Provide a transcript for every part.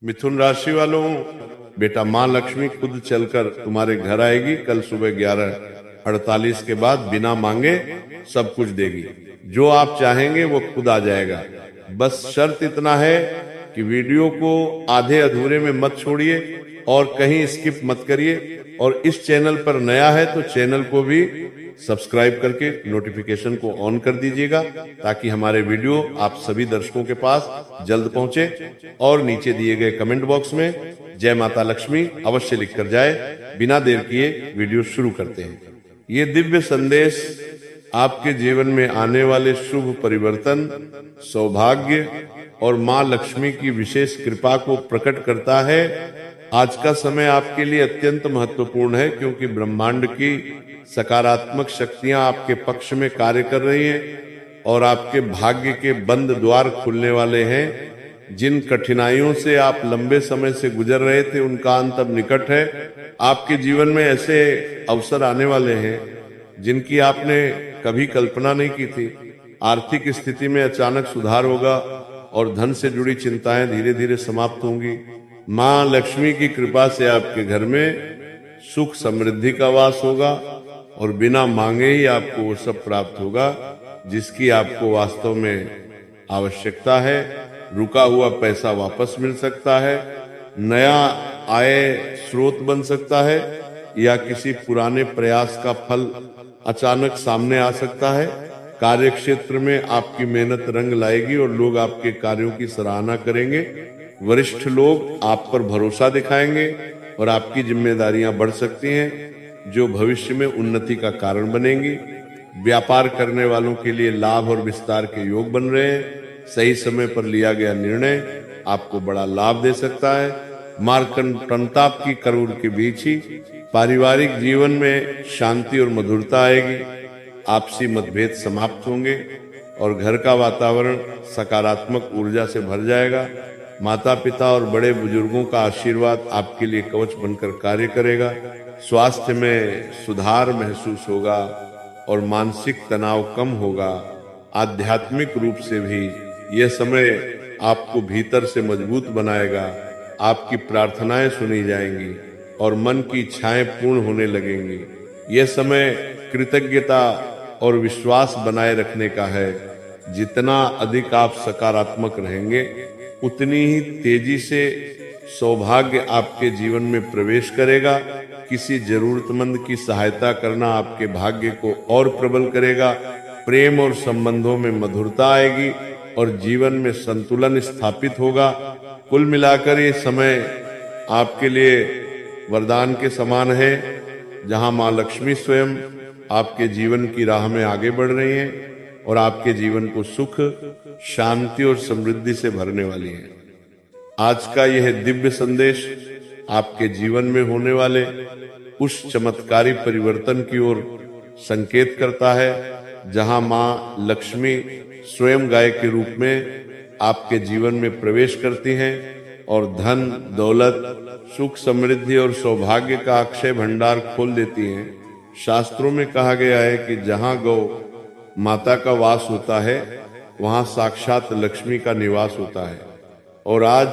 मिथुन राशि वालों, बेटा माँ लक्ष्मी खुद चलकर तुम्हारे घर आएगी। कल सुबह 11:48 के बाद बिना मांगे सब कुछ देगी। जो आप चाहेंगे वो खुद आ जाएगा। बस शर्त इतना है कि वीडियो को आधे अधूरे में मत छोड़िए और कहीं स्किप मत करिए। और इस चैनल पर नया है तो चैनल को भी सब्सक्राइब करके नोटिफिकेशन को ऑन कर दीजिएगा, ताकि हमारे वीडियो आप सभी दर्शकों के पास जल्द पहुंचे। और नीचे दिए गए कमेंट बॉक्स में जय माता लक्ष्मी अवश्य लिखकर जाए। बिना देर किए वीडियो शुरू करते हैं। ये दिव्य संदेश आपके जीवन में आने वाले शुभ परिवर्तन, सौभाग्य और माँ लक्ष्मी की विशेष कृपा को प्रकट करता है। आज का समय आपके लिए अत्यंत महत्वपूर्ण है, क्योंकि ब्रह्मांड की सकारात्मक शक्तियां आपके पक्ष में कार्य कर रही हैं और आपके भाग्य के बंद द्वार खुलने वाले हैं। जिन कठिनाइयों से आप लंबे समय से गुजर रहे थे उनका अंत अब निकट है। आपके जीवन में ऐसे अवसर आने वाले हैं जिनकी आपने कभी कल्पना नहीं की थी। आर्थिक स्थिति में अचानक सुधार होगा और धन से जुड़ी चिंताएं धीरे धीरे समाप्त होंगी। माँ लक्ष्मी की कृपा से आपके घर में सुख समृद्धि का वास होगा और बिना मांगे ही आपको वो सब प्राप्त होगा जिसकी आपको वास्तव में आवश्यकता है। रुका हुआ पैसा वापस मिल सकता है, नया आय स्रोत बन सकता है, या किसी पुराने प्रयास का फल अचानक सामने आ सकता है। कार्य क्षेत्र में आपकी मेहनत रंग लाएगी और लोग आपके कार्यों की सराहना करेंगे। वरिष्ठ लोग आप पर भरोसा दिखाएंगे और आपकी जिम्मेदारियां बढ़ सकती हैं, जो भविष्य में उन्नति का कारण बनेंगी। व्यापार करने वालों के लिए लाभ और विस्तार के योग बन रहे हैं। सही समय पर लिया गया निर्णय आपको बड़ा लाभ दे सकता है। मार्कंटाप की करूर के बीच ही पारिवारिक जीवन में शांति और मधुरता आएगी। आपसी मतभेद समाप्त होंगे और घर का वातावरण सकारात्मक ऊर्जा से भर जाएगा। माता पिता और बड़े बुजुर्गों का आशीर्वाद आपके लिए कवच बनकर कार्य करेगा। स्वास्थ्य में सुधार महसूस होगा और मानसिक तनाव कम होगा। आध्यात्मिक रूप से भी यह समय आपको भीतर से मजबूत बनाएगा। आपकी प्रार्थनाएं सुनी जाएंगी और मन की इच्छाएं पूर्ण होने लगेंगी। यह समय कृतज्ञता और विश्वास बनाए रखने का है। जितना अधिक आप सकारात्मक रहेंगे उतनी ही तेजी से सौभाग्य आपके जीवन में प्रवेश करेगा। किसी जरूरतमंद की सहायता करना आपके भाग्य को और प्रबल करेगा। प्रेम और संबंधों में मधुरता आएगी और जीवन में संतुलन स्थापित होगा। कुल मिलाकर ये समय आपके लिए वरदान के समान है, जहां माँ लक्ष्मी स्वयं आपके जीवन की राह में आगे बढ़ रही हैं और आपके जीवन को सुख, शांति और समृद्धि से भरने वाली है। आज का यह दिव्य संदेश आपके जीवन में होने वाले उस चमत्कारी परिवर्तन की ओर संकेत करता है, जहां माँ लक्ष्मी स्वयं गाय के रूप में आपके जीवन में प्रवेश करती हैं और धन, दौलत, सुख, समृद्धि और सौभाग्य का अक्षय भंडार खोल देती हैं। शास्त्रों में कहा गया है कि जहां गौ माता का वास होता है वहां साक्षात लक्ष्मी का निवास होता है। और आज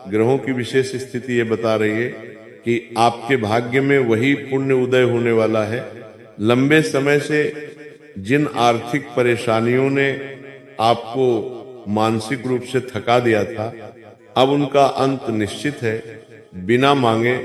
ग्रहों की विशेष स्थिति ये बता रही है कि आपके भाग्य में वही पुण्य उदय होने वाला है। लंबे समय से जिन आर्थिक परेशानियों ने आपको मानसिक रूप से थका दिया था, अब उनका अंत निश्चित है। बिना मांगे,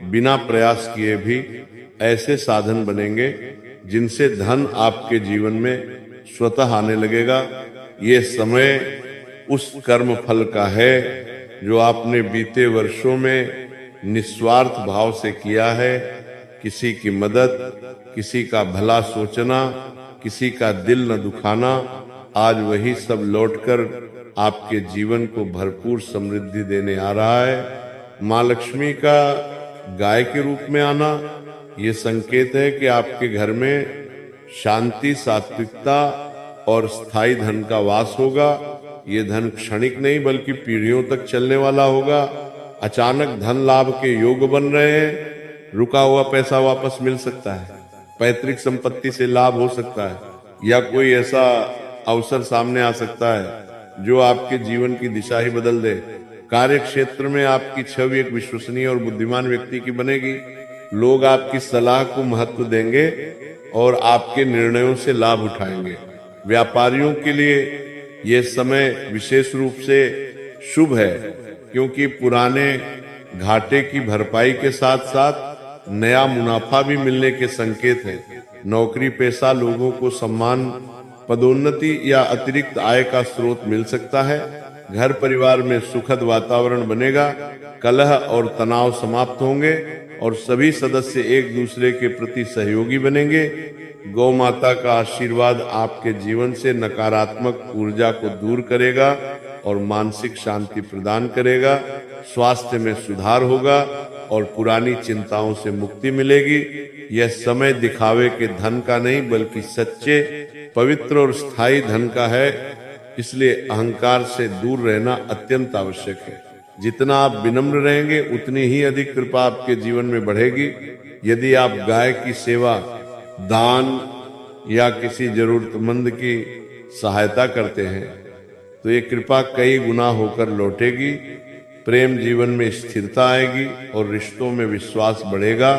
बिना प्रयास किए भी ऐसे साधन बनेंगे जिनसे धन आपके जीवन में स्वतः आने लगेगा। ये समय उस कर्म फल का है जो आपने बीते वर्षों में निस्वार्थ भाव से किया है। किसी की मदद, किसी का भला सोचना, किसी का दिल न दुखाना, आज वही सब लौटकर आपके जीवन को भरपूर समृद्धि देने आ रहा है। माँ लक्ष्मी का गाय के रूप में आना ये संकेत है कि आपके घर में शांति, सात्विकता और स्थायी धन का वास होगा। ये धन क्षणिक नहीं बल्कि पीढ़ियों तक चलने वाला होगा। अचानक धन लाभ के योग बन रहे हैं। रुका हुआ पैसा वापस मिल सकता है, पैतृक संपत्ति से लाभ हो सकता है, या कोई ऐसा अवसर सामने आ सकता है जो आपके जीवन की दिशा ही बदल दे। कार्य क्षेत्र में आपकी छवि एक विश्वसनीय और बुद्धिमान व्यक्ति की बनेगी। लोग आपकी सलाह को महत्व देंगे और आपके निर्णयों से लाभ उठाएंगे। व्यापारियों के लिए यह समय विशेष रूप से शुभ है, क्योंकि पुराने घाटे की भरपाई के साथ साथ नया मुनाफा भी मिलने के संकेत हैं। नौकरी पेशा लोगों को सम्मान, पदोन्नति या अतिरिक्त आय का स्रोत मिल सकता है। घर परिवार में सुखद वातावरण बनेगा। कलह और तनाव समाप्त होंगे और सभी सदस्य एक दूसरे के प्रति सहयोगी बनेंगे। गौ माता का आशीर्वाद आपके जीवन से नकारात्मक ऊर्जा को दूर करेगा और मानसिक शांति प्रदान करेगा। स्वास्थ्य में सुधार होगा और पुरानी चिंताओं से मुक्ति मिलेगी। यह समय दिखावे के धन का नहीं, बल्कि सच्चे, पवित्र और स्थायी धन का है। इसलिए अहंकार से दूर रहना अत्यंत आवश्यक है। जितना आप विनम्र रहेंगे, उतनी ही अधिक कृपा आपके जीवन में बढ़ेगी। यदि आप गाय की सेवा, दान या किसी जरूरतमंद की सहायता करते हैं तो ये कृपा कई गुना होकर लौटेगी। प्रेम जीवन में स्थिरता आएगी और रिश्तों में विश्वास बढ़ेगा।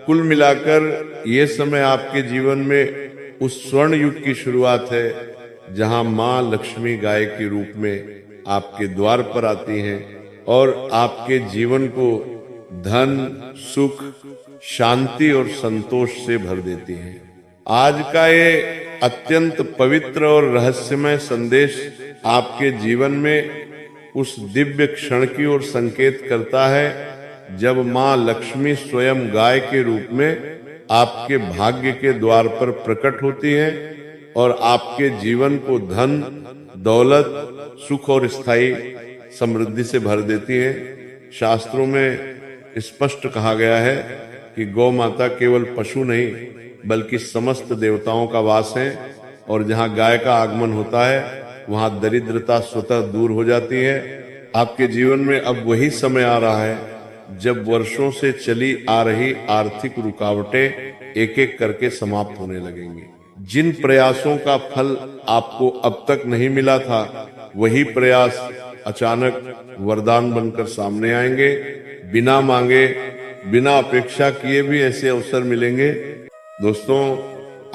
कुल मिलाकर ये समय आपके जीवन में उस स्वर्ण युग की शुरुआत है जहां मां लक्ष्मी गाय के रूप में आपके द्वार पर आती हैं और आपके जीवन को धन, सुख, शांति और संतोष से भर देती हैं। आज का ये अत्यंत पवित्र और रहस्यमय संदेश आपके जीवन में उस दिव्य क्षण की ओर संकेत करता है जब मां लक्ष्मी स्वयं गाय के रूप में आपके भाग्य के द्वार पर प्रकट होती है और आपके जीवन को धन, दौलत, सुख और स्थायी समृद्धि से भर देती है। शास्त्रों में स्पष्ट कहा गया है कि गौ माता केवल पशु नहीं, बल्कि समस्त देवताओं का वास है और जहां गाय का आगमन होता है वहां दरिद्रता स्वतः दूर हो जाती है। आपके जीवन में अब वही समय आ रहा है जब वर्षों से चली आ रही आर्थिक रुकावटें एक एक करके समाप्त होने लगेंगी। जिन प्रयासों का फल आपको अब तक नहीं मिला था, वही प्रयास अचानक वरदान बनकर सामने आएंगे। बिना मांगे, बिना अपेक्षा किए भी ऐसे अवसर मिलेंगे। दोस्तों,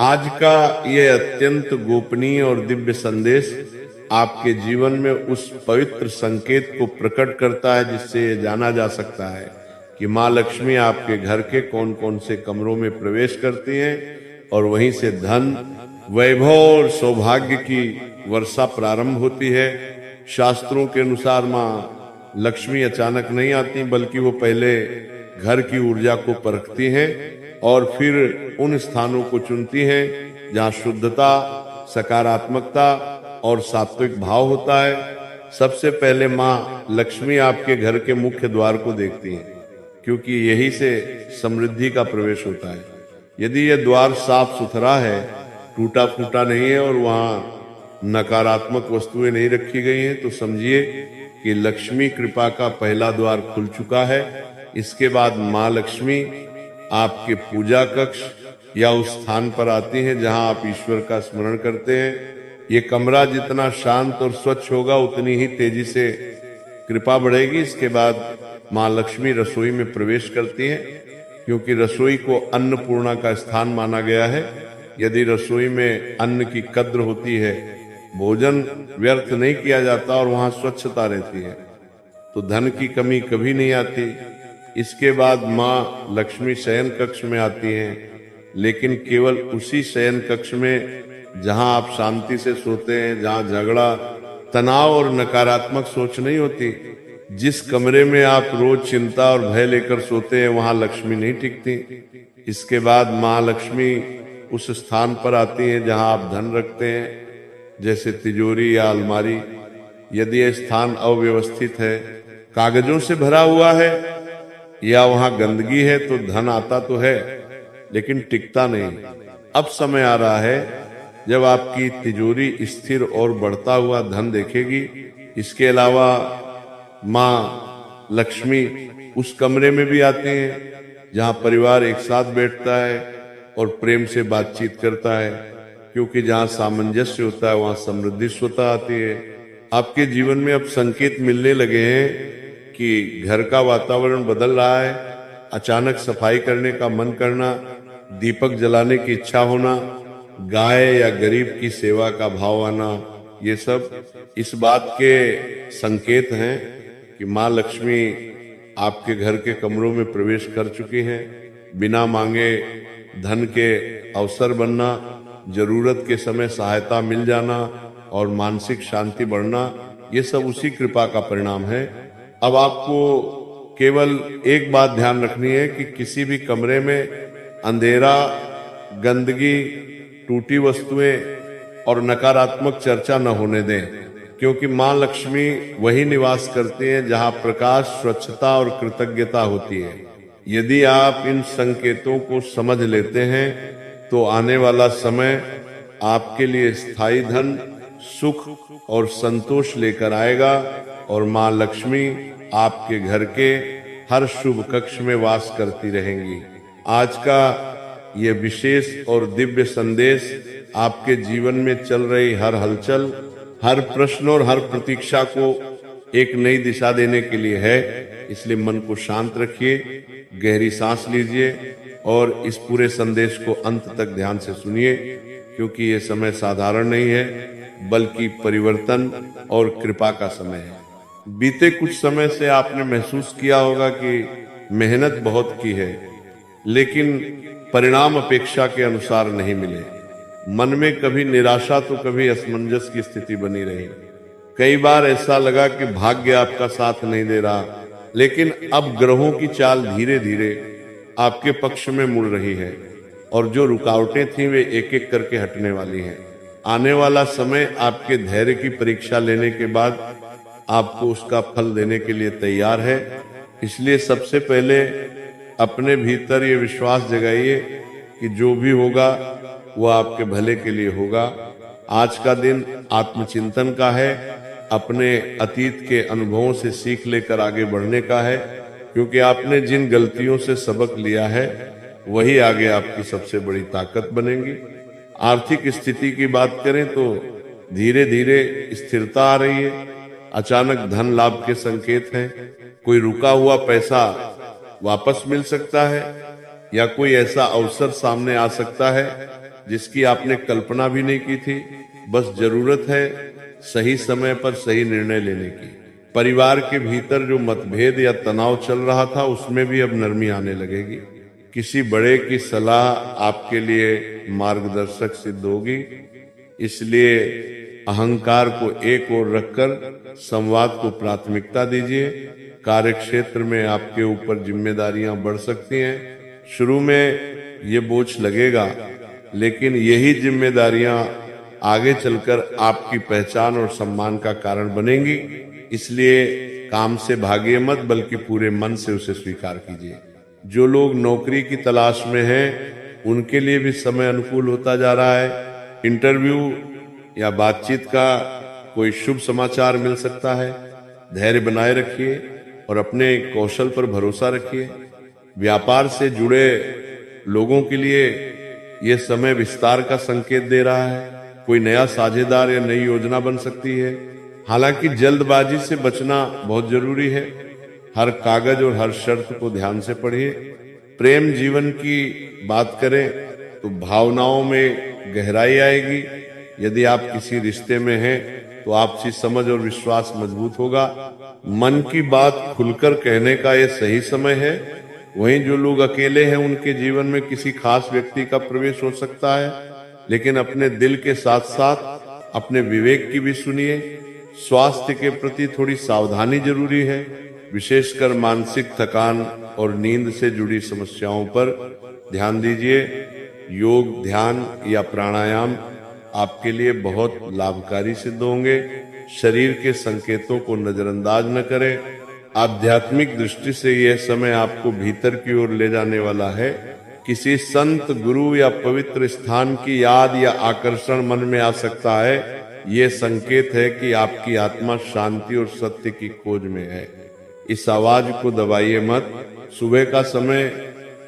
आज का ये अत्यंत गोपनीय और दिव्य संदेश आपके जीवन में उस पवित्र संकेत को प्रकट करता है जिससे ये जाना जा सकता है कि माँ लक्ष्मी आपके घर के कौन कौन से कमरों में प्रवेश करती हैं और वहीं से धन, वैभव और सौभाग्य की वर्षा प्रारंभ होती है। शास्त्रों के अनुसार माँ लक्ष्मी अचानक नहीं आती, बल्कि वो पहले घर की ऊर्जा को परखती हैं और फिर उन स्थानों को चुनती हैं जहाँ शुद्धता, सकारात्मकता और सात्विक भाव होता है। सबसे पहले माँ लक्ष्मी आपके घर के मुख्य द्वार को देखती हैं, क्योंकि यही से समृद्धि का प्रवेश होता है। यदि यह द्वार साफ सुथरा है, टूटा फूटा नहीं है और वहाँ नकारात्मक वस्तुएं नहीं रखी गई हैं, तो समझिए कि लक्ष्मी कृपा का पहला द्वार खुल चुका है। इसके बाद माँ लक्ष्मी आपके पूजा कक्ष या उस स्थान पर आती हैं जहां आप ईश्वर का स्मरण करते हैं। ये कमरा जितना शांत और स्वच्छ होगा, उतनी ही तेजी से कृपा बढ़ेगी। इसके बाद माँ लक्ष्मी रसोई में प्रवेश करती हैं, क्योंकि रसोई को अन्नपूर्णा का स्थान माना गया है। यदि रसोई में अन्न की कद्र होती है, भोजन व्यर्थ नहीं किया जाता और वहां स्वच्छता रहती है, तो धन की कमी कभी नहीं आती। इसके बाद माँ लक्ष्मी शयन कक्ष में आती हैं, लेकिन केवल उसी शयन कक्ष में जहां आप शांति से सोते हैं, जहां झगड़ा, तनाव और नकारात्मक सोच नहीं होती। जिस कमरे में आप रोज चिंता और भय लेकर सोते हैं, वहां लक्ष्मी नहीं टिकती। इसके बाद माँ लक्ष्मी उस स्थान पर आती हैं जहां आप धन रखते हैं, जैसे तिजोरी या अलमारी। यदि यह स्थान अव्यवस्थित है, कागजों से भरा हुआ है या वहां गंदगी है, तो धन आता तो है लेकिन टिकता नहीं। अब समय आ रहा है जब आपकी तिजोरी स्थिर और बढ़ता हुआ धन देखेगी। इसके अलावा माँ लक्ष्मी उस कमरे में भी आती हैं जहां परिवार एक साथ बैठता है और प्रेम से बातचीत करता है, क्योंकि जहां सामंजस्य होता है वहां समृद्धि स्वतः आती है। आपके जीवन में अब संकेत मिलने लगे हैं कि घर का वातावरण बदल रहा है। अचानक सफाई करने का मन करना, दीपक जलाने की इच्छा होना, गाय या गरीब की सेवा का भाव आना, ये सब इस बात के संकेत हैं कि माँ लक्ष्मी आपके घर के कमरों में प्रवेश कर चुकी हैं। बिना मांगे धन के अवसर बनना, जरूरत के समय सहायता मिल जाना और मानसिक शांति बढ़ना, ये सब उसी कृपा का परिणाम है। अब आपको केवल एक बात ध्यान रखनी है कि किसी भी कमरे में अंधेरा, गंदगी, टूटी वस्तुएं और नकारात्मक चर्चा न होने दें, क्योंकि माँ लक्ष्मी वही निवास करती हैं जहाँ प्रकाश, स्वच्छता और कृतज्ञता होती है। यदि आप इन संकेतों को समझ लेते हैं तो आने वाला समय आपके लिए स्थायी धन, सुख और संतोष लेकर आएगा और माँ लक्ष्मी आपके घर के हर शुभ कक्ष में वास करती रहेंगी। आज का यह विशेष और दिव्य संदेश आपके जीवन में चल रही हर हलचल, हर प्रश्न और हर प्रतीक्षा को एक नई दिशा देने के लिए है। इसलिए मन को शांत रखिए, गहरी सांस लीजिए और इस पूरे संदेश को अंत तक ध्यान से सुनिए, क्योंकि ये समय साधारण नहीं है बल्कि परिवर्तन और कृपा का समय है। बीते कुछ समय से आपने महसूस किया होगा कि मेहनत बहुत की है, लेकिन परिणाम अपेक्षा के अनुसार नहीं मिले। मन में कभी निराशा तो कभी असमंजस की स्थिति बनी रही। कई बार ऐसा लगा कि भाग्य आपका साथ नहीं दे रहा, लेकिन अब ग्रहों की चाल धीरे धीरे आपके पक्ष में मुड़ रही है और जो रुकावटें थीं वे एक एक करके हटने वाली हैं। आने वाला समय आपके धैर्य की परीक्षा लेने के बाद आपको उसका फल देने के लिए तैयार है। इसलिए सबसे पहले अपने भीतर ये विश्वास जगाइए कि जो भी होगा वो आपके भले के लिए होगा। आज का दिन आत्मचिंतन का है, अपने अतीत के अनुभवों से सीख लेकर आगे बढ़ने का है, क्योंकि आपने जिन गलतियों से सबक लिया है वही आगे आपकी सबसे बड़ी ताकत बनेंगी। आर्थिक स्थिति की बात करें तो धीरे धीरे स्थिरता आ रही है। अचानक धन लाभ के संकेत हैं। कोई रुका हुआ पैसा वापस मिल सकता है या कोई ऐसा अवसर सामने आ सकता है जिसकी आपने कल्पना भी नहीं की थी। बस जरूरत है सही समय पर सही निर्णय लेने की। परिवार के भीतर जो मतभेद या तनाव चल रहा था उसमें भी अब नरमी आने लगेगी। किसी बड़े की सलाह आपके लिए मार्गदर्शक सिद्ध होगी। इसलिए अहंकार को एक ओर रखकर संवाद को प्राथमिकता दीजिए। कार्य क्षेत्र में आपके ऊपर जिम्मेदारियां बढ़ सकती हैं। शुरू में ये बोझ लगेगा, लेकिन यही जिम्मेदारियां आगे चलकर आपकी पहचान और सम्मान का कारण बनेंगी। इसलिए काम से भागिए मत, बल्कि पूरे मन से उसे स्वीकार कीजिए। जो लोग नौकरी की तलाश में हैं उनके लिए भी समय अनुकूल होता जा रहा है। इंटरव्यू या बातचीत का कोई शुभ समाचार मिल सकता है। धैर्य बनाए रखिए और अपने कौशल पर भरोसा रखिए। व्यापार से जुड़े लोगों के लिए यह समय विस्तार का संकेत दे रहा है। कोई नया साझेदार या नई योजना बन सकती है। हालांकि जल्दबाजी से बचना बहुत जरूरी है। हर कागज और हर शर्त को ध्यान से पढ़िए। प्रेम जीवन की बात करें तो भावनाओं में गहराई आएगी। यदि आप किसी रिश्ते में हैं तो आपसी समझ और विश्वास मजबूत होगा। मन की बात खुलकर कहने का यह सही समय है। वहीं जो लोग अकेले हैं उनके जीवन में किसी खास व्यक्ति का प्रवेश हो सकता है, लेकिन अपने दिल के साथ साथ अपने विवेक की भी सुनिए। स्वास्थ्य के प्रति थोड़ी सावधानी जरूरी है, विशेषकर मानसिक थकान और नींद से जुड़ी समस्याओं पर ध्यान दीजिए। योग, ध्यान या प्राणायाम आपके लिए बहुत लाभकारी सिद्ध होंगे। शरीर के संकेतों को नजरअंदाज न करें। आध्यात्मिक दृष्टि से यह समय आपको भीतर की ओर ले जाने वाला है। किसी संत, गुरु या पवित्र स्थान की याद या आकर्षण मन में आ सकता है। ये संकेत है कि आपकी आत्मा शांति और सत्य की खोज में है। इस आवाज को दबाइए मत। सुबह का समय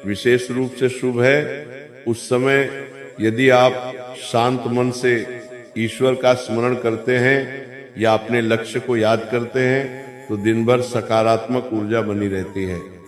विशेष रूप से शुभ है। उस समय यदि आप शांत मन से ईश्वर का स्मरण करते हैं या अपने लक्ष्य को याद करते हैं तो दिन भर सकारात्मक ऊर्जा बनी रहती है।